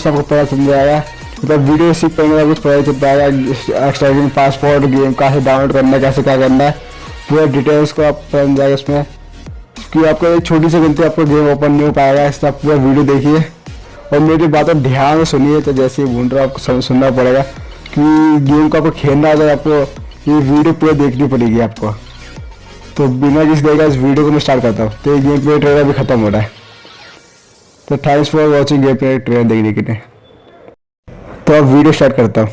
सबको पता चल जाएगा, मतलब वीडियो सीख पाएंगे कुछ पता चल पाएगा। एक्स्ट्रा पासपोर्ट गेम कहाँ से डाउनलोड करना है, कैसे क्या करना है, पूरा डिटेल्स को आप पता जाएगा इसमें। क्योंकि आपको एक छोटी सी गलती आपको गेम ओपन नहीं हो पाएगा, इससे आप पूरा वीडियो देखिए और मेरी बातें ध्यान में सुनिए। तो जैसे ही भूल रहा आपको सुनना पड़ेगा कि गेम को आपको खेलना है, तो आपको ये वीडियो पूरा देखनी पड़ेगी आपको। तो बिना किसी देगा इस वीडियो को मैं स्टार्ट करता हूँ। तो ये गेम प्ले ट्रेलर भी खत्म हो रहा है। तो thanks for watching game play trailer देखने के लिए। तो अब वीडियो स्टार्ट करता हूँ।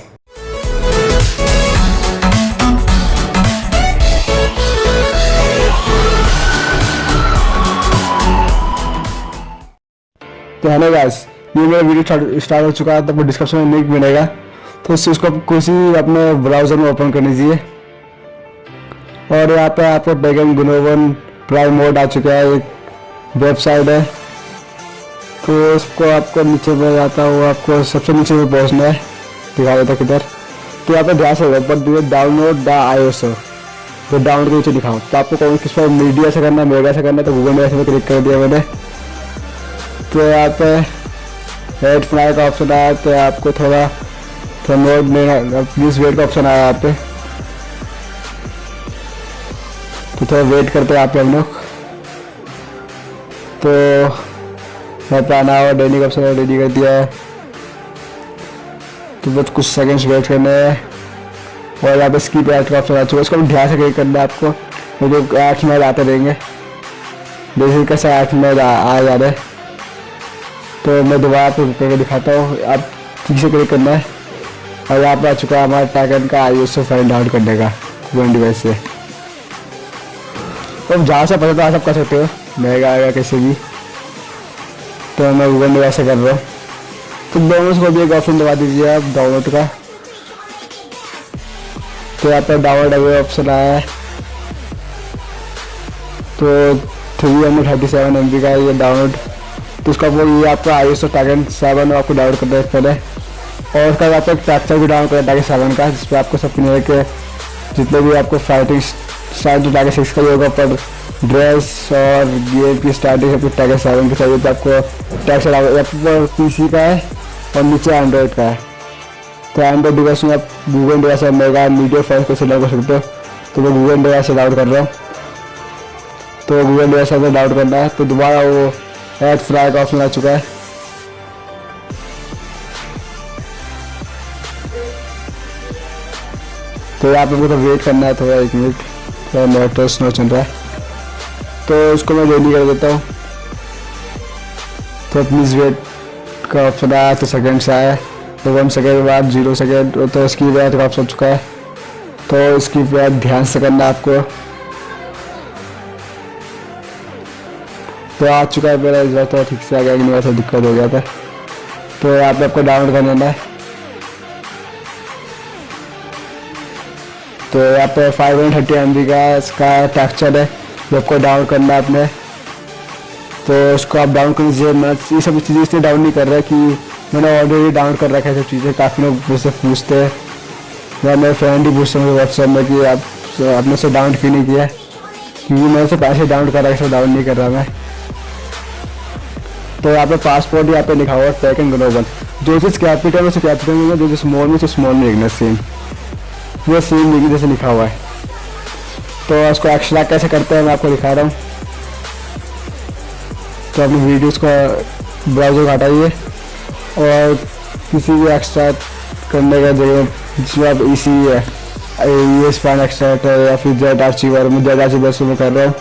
तो हेलो गाइस, ये मेरा वीडियो स्टार्ट हो चुका है। तो आपको डिस्क्रिप्शन में लिंक मिलेगा, तो उसको किसी अपने ब्राउजर में ओपन कर लीजिए। और यहाँ पे आपको टेकन ग्लोबल प्राइम मोड आ चुका है, एक वेबसाइट है। तो उसको आपको नीचे में जाता हुआ आपको सबसे नीचे में पहुँचना है, दिखा देता किधर। तो यहाँ पे ध्यान से पर डाउनलोड द iOS, तो डाउनलोड के नीचे दिखाओ। तो आपको कौन किस पर मीडिया से करना है, मेगा से करना है, तो गूगल मेगा से क्लिक कर दिया मैंने। तो यहाँ पे हेड फ्लाई का ऑप्शन आया, तो आपको थोड़ा नोट लेना, प्लीज़ वेट का ऑप्शन आया यहाँ पे। तो थोड़ा वेट करते हैं यहाँ पे हम लोग। तो यहाँ पे आना हुआ डेली का ऑप्शन रेडी कर दिया है। तो बस कुछ सेकंड्स वेट करने हैं। और यहाँ पे स्किप ऐड का ऑप्शन आ चुका है, इसको ध्यान से क्लिक करना है आपको। वो जो ऐड में आते रहेंगे, जैसे कैसे ऐड में आ जा रहे हैं। तो मैं दोबारा आपको करके दिखाता हूँ, आप ठीक से क्लिक करना है। और यहाँ पे आ चुका है हमारा टैकन का iOS फाइल डाउनलोड करने का गूगल डिवाइस से। तो जहाँ से पता था आप कर सकते हो, मेगा आएगा कैसे भी। तो मैं गूगल डिवाइस से कर रहा हूँ। तो दोनों को भी एक ऑप्शन दबा दीजिए आप डाउनलोड का। तो यहाँ पर डाउनलोड अवे ऑप्शन आया है। तो 337 MB का ये डाउनलोड। तो उसका वो ये आपका iOS टैकन 7 आपको डाउनलोड करना है पहले। और उसका आपको एक टेक्सचर भी डाउनलोड करना है टैकन 7 का, जिसपे आपको सब कुछ के जितने भी आपको फाइटिंग स्टार्ट जो टैकन 6 का भी होगा, पर ड्रेस और गेम की स्टार्टिंग सब कुछ टैकन 7 की चाहिए। तो आपको टेक्सचर PC का है और नीचे एंड्रॉइड का है। तो एंड्रॉइड डिवाइस में आप गूगल डिवाइस और मेगा मीडिया फाइल को डाउनलोड कर सकते हो। तो मैं गूगल डिवाइस से डाउनलोड कर रहा हूँ। तो गूगल डिवाइस से डाउनलोड करना है। तो दोबारा वो ऐड फ्लाई का ऑप्शन आ चुका है। तो यहाँ पे तो वेट करना है थोड़ा, 1 मिनट, थोड़ा नेटवर्क स्लो चल रहा है। तो उसको मैं रेडी कर देता हूँ। तो प्लीज़ वेट का ऑप्शन आया, तो सेकेंड से आया। तो 1 सेकेंड के बाद 0 सेकेंड, तो इसकी वेट का ऑप्शन चुका है। तो इसकी वेट ध्यान से करना है आपको। तो आ चुका है मेरा, इस बार तो ठीक से आ गया, कि वैसे दिक्कत हो गया था। तो यहाँ पे आपको डाउनलोड कर लेना है। तो यहाँ पे 530 MB का इसका टेक्सचर है, जो आपको डाउनलोड करना है अपने। तो उसको आप डाउनलोड कर लीजिए। मैं ये सब चीज़ें इसलिए डाउनलोड नहीं कर रहा कि मैंने ऑलरेडी डाउनलोड कर रखा है सब चीज़ें। काफ़ी लोग मुझसे पूछते हैं, या मेरे फ्रेंड ही पूछते हैं मुझे व्हाट्सएप में कि आप आपने से डाउनलोड क्यों नहीं किया, क्योंकि मैंने से पैसे डाउनलोड कर रहा है, डाउनलोड नहीं कर रहा मैं। तो यहाँ पे पासपोर्ट यहाँ पे लिखा हुआ है टेकन ग्लोबल। जो चीज़ कैपिटल में से कैपिटल में, जो स्मॉल में से स्मॉल में लिखना, सेम पूरा सेम लिखी जैसे लिखा हुआ है। तो उसको एक्सट्रैक्ट कैसे करते हैं मैं आपको दिखा रहा हूँ। तो अपनी वीडियोस का ब्राउज़र हटाइए और किसी भी एक्सट्रैक्ट करने का जगह जिसमें आप EC है, ES फाइल एक्सट्रैक्ट है, या फिर जेड आर्चिवर, मैं जेड आर्चिवर से मैं कर रहा हूँ।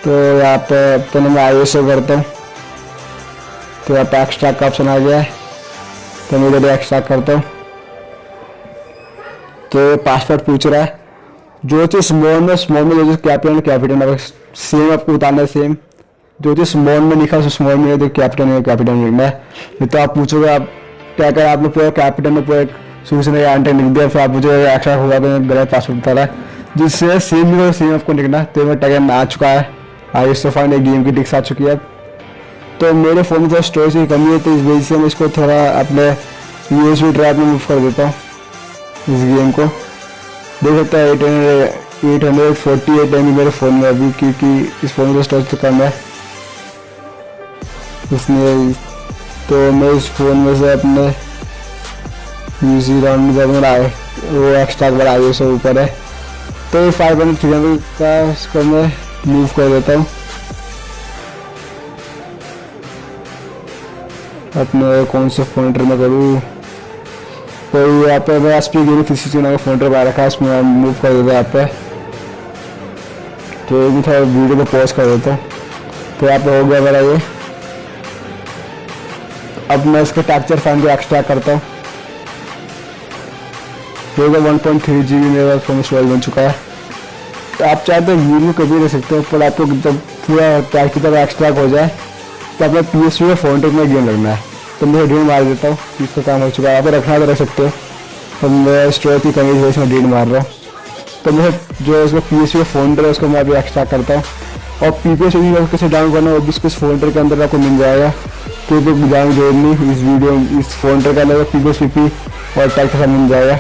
तो यहाँ पे पहले मैं iOS से करता हूँ। तो यहाँ पे एक्सट्रैक्ट का ऑप्शन आ गया है, तो मैं इधर एक्सट्रैक्ट करता हूँ। तो पासवर्ड पूछ रहा है, जो चीज़ स्मॉल में जो चीज़ कैपिटल में सेम आपको बताना है। सेम जो चीज़ स्मॉल में लिखा है स्मॉल में, तो कैपिटल में लिखना है। तो आप पूछोगे आप क्या करें, आपने पूरा कैपिटल में पूरा शुरू से एंटर लिख दिया, फिर आप मुझे एक्स्ट्रा होगा तो गलत पासवर्ड बता रहा है, जिससे सेम आपको लिखना है। तो मैं टैकन आ चुका है, iOS फाइल एक गेम की डिस्क आ चुकी है। तो मेरे फ़ोन में थोड़ा स्टोरेज की कमी है, तो इस वजह से मैं इसको थोड़ा अपने USB ड्राइव में मूव कर देता हूँ इस गेम को। देख सकता है 848 MB मेरे फ़ोन में अभी, क्योंकि इस फ़ोन में स्टोरेज तो कम है। इसने तो मैं इस फ़ोन में से अपने यूसी राउंड में जब आए वो एक्स्ट्रा बढ़ा दिया उससे ऊपर है, तो ये 500 300 का इसको मैं मूव कर देता हूँ। अपने कौन से फोल्डर में करूँ, तो यहाँ पे मैं एस पी गेमिंग 360 का फोल्डर बना रखा है, इसमें मूव कर देता हूँ यहाँ पे। तो ये थोड़ा वीडियो को पॉज कर देता हूँ। तो यहाँ पे हो गया मेरा ये। अब मैं इसके टेक्सचर फाइल को एक्सट्रैक्ट करता हूँ। तो 1.3 GB मेरा फोन स्टोरेज बन चुका है। तो आप चाहे तो वीडियो कभी ले सकते हो, पर आपको जब पूरा टेक्स्ट की तरह एक्सट्रैक्ट हो जाए तो अपने PSP में फोन में गेम लगना है। तो मैं ड्रीम मार देता हूँ, इसका काम हो चुका है। आप रखना तो रख सकते हो, तो मैं स्टोरेज की कमी वजह से मैं ड्रीम मार रहा हूँ। तो मैं जो इसका PSP का फोल्डर है उसको मैं अभी एक्सट्रैक्ट करता हूँ। और PPSSPP कैसे डाउन करना है वो भी इसको इस फोल्डर के अंदर आपको मिल जाएगा। तो जान जोड़नी इस वीडियो इस फोल्डर के अंदर PPSSPP और टैग के साथ मिल जाएगा।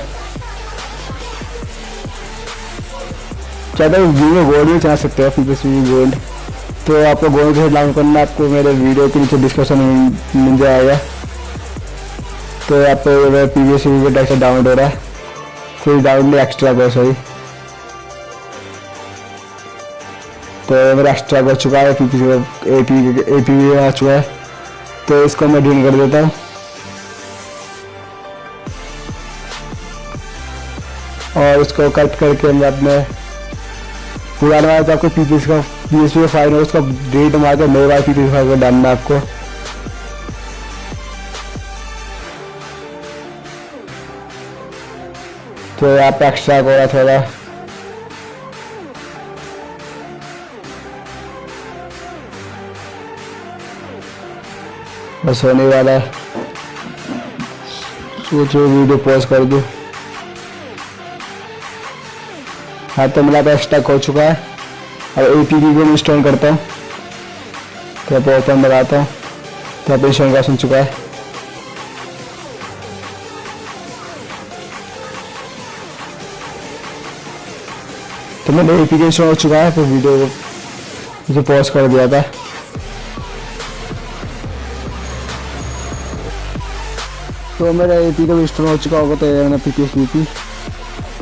चाहे वीडियो गोल्ड में चला सकते हो PPSSPP गोल्ड। तो आपको गोल्ड के डाउन करना है, आपको मेरे वीडियो के नीचे डिस्क्रिप्शन में मिल जाएगा। तो यहाँ पे PPSSPP का टैग से डाउनलोड हो रहा है, फिर डाउनलोड एक्स्ट्रा है सही। तो मेरा एक्स्ट्रा हो चुका है, AP आ चुका है। तो इसको मैं डिलीट कर देता हूँ। और इसको कट करके मैं अपने पुराने वाले तो आपको PSP का फाइल है उसका डिलीट मार के नए वाले PPSP फाइल को डालना है आपको। तो यहाँ पे एक्स्ट्रा हो रहा थोड़ा। बस होने वाला है, सोचो वीडियो पॉज कर दूँ। हाँ, तो मेरा पे स्टक हो चुका है। अब APK को इंस्टॉल करता हूँ। तो आप ओपन लगाता हूँ, तो आप इंस्टॉल का सुन चुका है। तो मैंने APK इंस्टॉल हो चुका है, तो वीडियो मुझे पॉज कर दिया था। तो मेरा APK भी इंस्टॉल हो चुका होगा। तो ये मैंने PPSSPP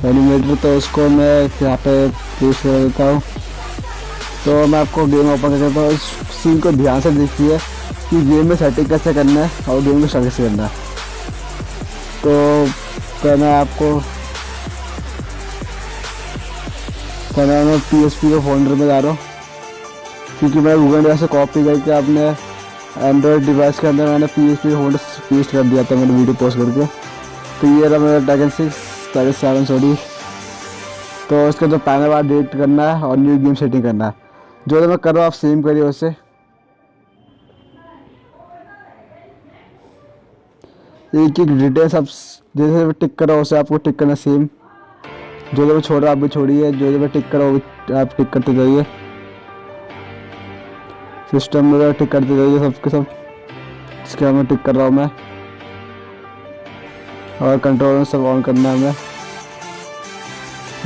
एनिमेटर, तो उसको मैं यहाँ पे पेश कर देता हूँ। तो मैं आपको गेम ओपन कर देता हूँ। इस सीन को ध्यान से देखिए कि गेम में सेटिंग कैसे करना है और गेम को स्टार्ट कैसे करना है। तो मैं आपको मैं PSP के फोल्डर में जा रहा हूँ, क्योंकि मैं गूगल डिवाइस से कॉपी करके अपने एंड्रॉयड डिवाइस के अंदर मैंने PSP का फोल्डर पेस्ट कर दिया था मैंने वीडियो पोस्ट करके। तो ये रहा मेरा Tekken 6 Tekken 7 सॉरी। तो उसका जो पैनल बार डिलीट करना है और न्यू गेम सेटिंग करना है। जो मैं कर रहा हूँ आप सेम करिए उससे। एक एक डिटेल सब जैसे मैं टिक कर रहा हूँ उसे आपको टिक करना सेम। जो मैं छोड़ रहा हूँ आप भी छोड़िए, जो मैं टिक कर रहा हूँ आप टिक करते जाइए। सिस्टम में टिक करते जाइए सबके सब। इसके मैं टिक कर रहा हूँ मैं, और कंट्रोल सब ऑन करना है हमें,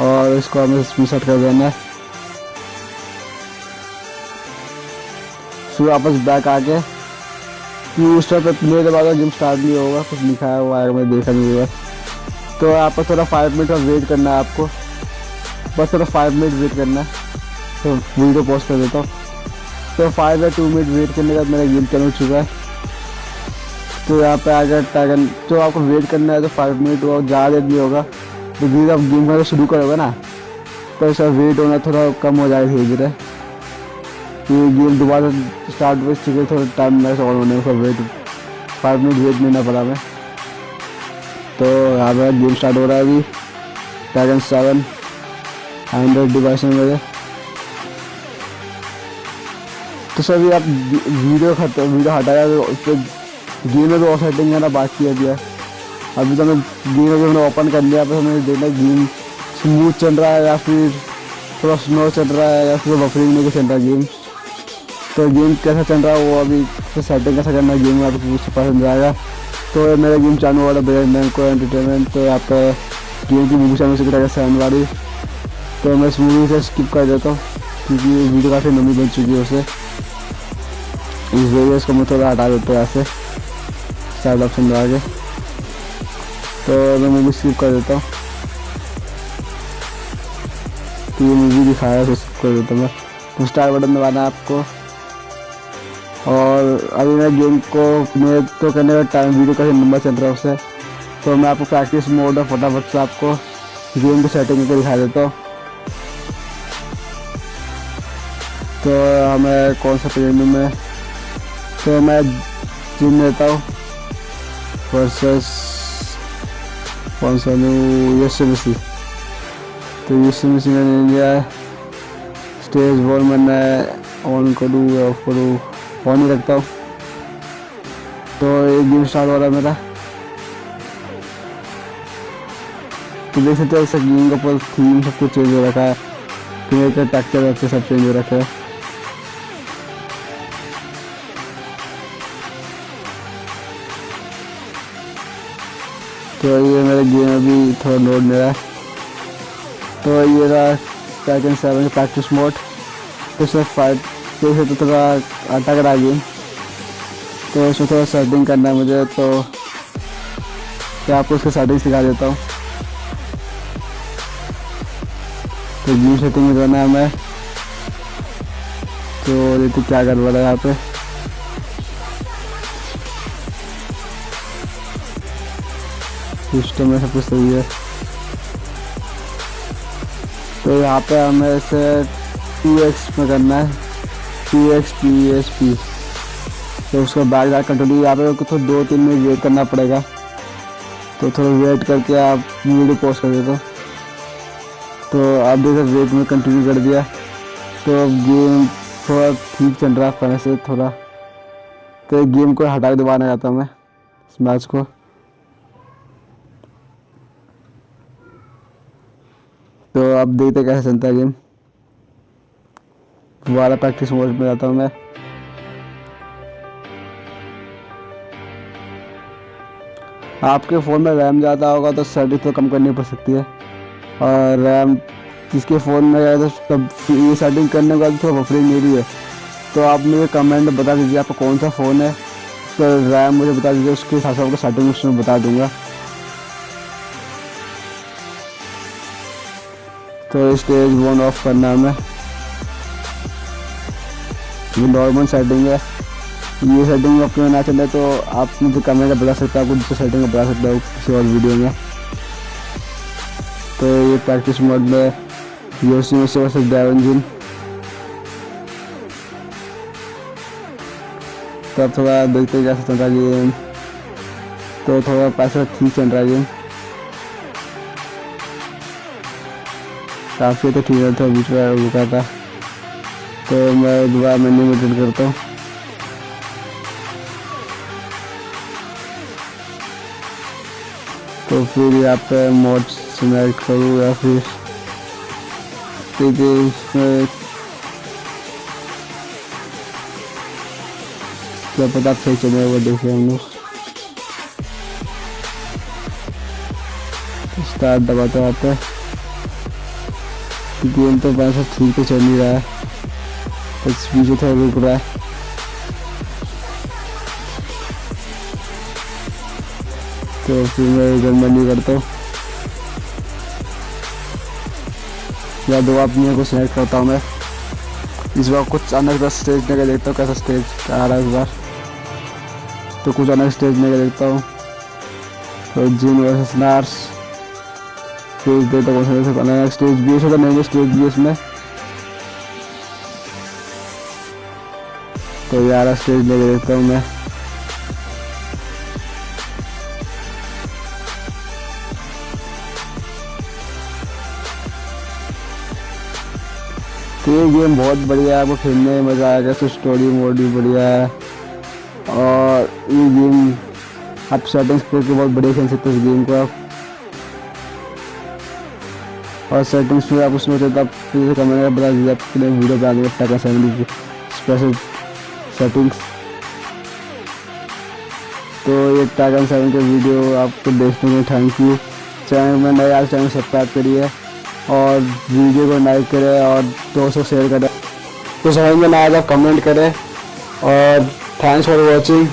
और इसको हमें सेट कर देना है। फिर वापस बैक आके उस टाइम पे प्ले के बाद गेम स्टार्ट नहीं होगा, कुछ लिखा है वो आएगा, मैं देखा नहीं हुआ। तो यहाँ पर थोड़ा 5 मिनट का वेट करना है आपको, बस थोड़ा 5 मिनट वेट करना है। तो वीडियो पॉज कर देता हूँ। तो 5 या 2 मिनट वेट करने के बाद मेरा गेम चालू हो चुका है। तो यहाँ पे अगर टैगन तो आपको वेट करना है तो 5 मिनट और ज़्यादा देर नहीं होगा। तो धीरे आप गेम का शुरू करोगे ना, तो ऐसा वेट होना थोड़ा कम हो जाएगा धीरे धीरे। ये गेम दोबारा स्टार्ट हो चुके थोड़ा टाइम लगा ऑन होने का, वेट 5 मिनट वेट लेना पड़ा मैं। तो यहाँ पर गेम स्टार्ट हो रहा है अभी Tekken 7 एंड्रॉयड डिवाइस में मेरे। तो सभी आप वीडियो हटाया उस पर गेम में भी और सेटिंग करना बाकी है अभी। अभी तो मैं गेम अभी मैंने ओपन कर लिया, फिर मैंने देखा गेम स्मूथ चल रहा है या फिर थोड़ा स्लो चल रहा है या फिर बफरिंग नहीं चल रहा है गेम। तो गेम कैसा चल रहा है वो अभी फिर सेटिंग कैसा करना है गेम में आपको कुछ पसंद आएगा। तो मेरा गेम चालू वाला ब्रेक को एंटरटेनमेंट। तो यहाँ पे गेम की मूवी चालू से करेगा 7 वाली। तो मैं इस मूवी से स्किप कर देता हूँ क्योंकि वीडियो काफ़ी लंबी बन चुकी है उससे। इस वेरियस को मैं थोड़ा हटा देता हूँ ऐसे साइड ऑप्शन में आके, तो मैं मूवी स्किप कर देता हूँ। तो ये मूवी दिखाया तो स्किप कर देता हूँ मैं। तो स्टार्ट बटन दबाना है आपको, और अभी मैं गेम को मेरे तो करने का टाइम वीडियो का नंबर चल रहा है उससे, तो मैं आपको प्रैक्टिस मोड और फटाफट से आपको गेम की सेटिंग करके दिखा देता हूँ। तो हमें कौन सा प्रीमियम में, तो मैं जिम लेता हूँ वर्सेस कौन सा यूएसएमसी। तो यूएसएमसी मैंने लिया है। स्टेज 1 मैंने ऑन करूँ या ऑफ करूँ, ऑन ही रखता हूँ। तो एक गेम स्टार्ट हो रहा है मेरा। तो देख सकते हो ऐसा गेम का पूरा थीम सब कुछ चेंज हो रखा है, प्लेयर का टेक्सचर अच्छे सब चेंज हो रखा है। तो ये मेरा गेम अभी थोड़ा लोड ले रहा है। तो ये रहा Tekken 7 प्रैक्टिस मोड। तो इसमें फाइट देखे तो थोड़ा अटक रहा गेम, तो इसमें थोड़ा सेटिंग करना है मुझे, तो क्या आपको उसकी सेटिंग सिखा देता हूँ। तो गेम सेटिंग में जाना है मैं। तो देखते क्या कर रहा है यहाँ पे। सिस्टम में सब कुछ सही है। तो यहाँ पे हमें इसे 2x में करना है, 2x PSP। तो उसको बैक बैक कंट्रोल यहाँ पे थोड़ा 2-3 मिनट वेट करना पड़ेगा। तो थोड़ा वेट करके आप वीडियो पॉज कर देते हो। तो आप देखो वेट में कंटिन्यू कर दिया। तो अब गेम थोड़ा ठीक चल रहा है पहले से थोड़ा। तो गेम को हटा के दोबारा जाता हूँ मैं इस मैच को। तो अब देखते कैसे चलता है गेम। दोबारा प्रैक्टिस मोड में जाता हूँ मैं। आपके फ़ोन में रैम ज़्यादा होगा तो सेटिंग तो कम करनी पड़ सकती है, और रैम जिसके फ़ोन में ज़्यादा तब ये सेटिंग करने के बाद थोड़ा बफरिंग मेरी है। तो आप मुझे कमेंट में बता दीजिए आपका कौन सा फ़ोन है, उसका रैम मुझे बता दीजिए, उसके हिसाब से आपको सेटिंग उसमें बता दूँगा। तो स्टेज 1 ऑफ करना है हमें। ये नॉर्मल सेटिंग है। ये सेटिंग आपको ना चले तो आप मुझे कमेंट में बता सकते हैं, आपको दूसरी सेटिंग में बता सकता हूँ किसी और वीडियो में। तो ये प्रैक्टिस मोड में यूएसएमसी वर्सेस डेवंजिन। तो अब थोड़ा देखते कैसे चल रहा है गेम। तो थोड़ा पैसा ठीक चल रहा है गेम, काफ़ी तो ठीक था, बीच में रुका था। तो मैं दोबारा मेन्यू में क्लिक करता हूँ। तो फिर यहाँ पे मोड सिलेक्ट करूँ या फिर इसमें क्या पता सही चले, वो देखिए हम लोग। स्टार्ट दबाते आते हैं। गेम तो वैसे ठीक तो चल नहीं रहा है, बस बीच में थोड़ा रुक रहा है। तो फिर मैं इधर मेन्यू करता हूँ, या दो अपने को सिलेक्ट करता हूँ मैं। इस बार कुछ अलग स्टेज लेकर देखता हूँ कैसा स्टेज आ रहा है इस बार। तो कुछ अलग स्टेज लेकर देखता हूँ। तो जिन वर्सेस नार्स स्टेज देता हूँ, अलग स्टेज भी होता नहीं, स्टेज भी इसमें। तो 11 स्टेज लेकर देखता हूँ मैं। तो ये गेम बहुत बढ़िया है, आपको खेलने में मज़ा आएगा। इसकी स्टोरी मोड भी बढ़िया है, और ये गेम आप सेटिंग्स करके बहुत बढ़िया खेल सकते हैं इस गेम को आप। और सेटिंग्स में आप उसमें होते तो आप कमेंट में बता दीजिए आपके लिए वीडियो बना देंगे Tekken 7 की स्पेशल सेटिंग्स। तो ये Tekken 7 के वीडियो आपको देखने में थैंक यू। चैनल में नए आज चैनल सब्सक्राइब करिए और वीडियो को लाइक करें और दोस्तों को शेयर करें। तो समझ में ना आया तो कमेंट करें और थैंक्स फॉर वॉचिंग।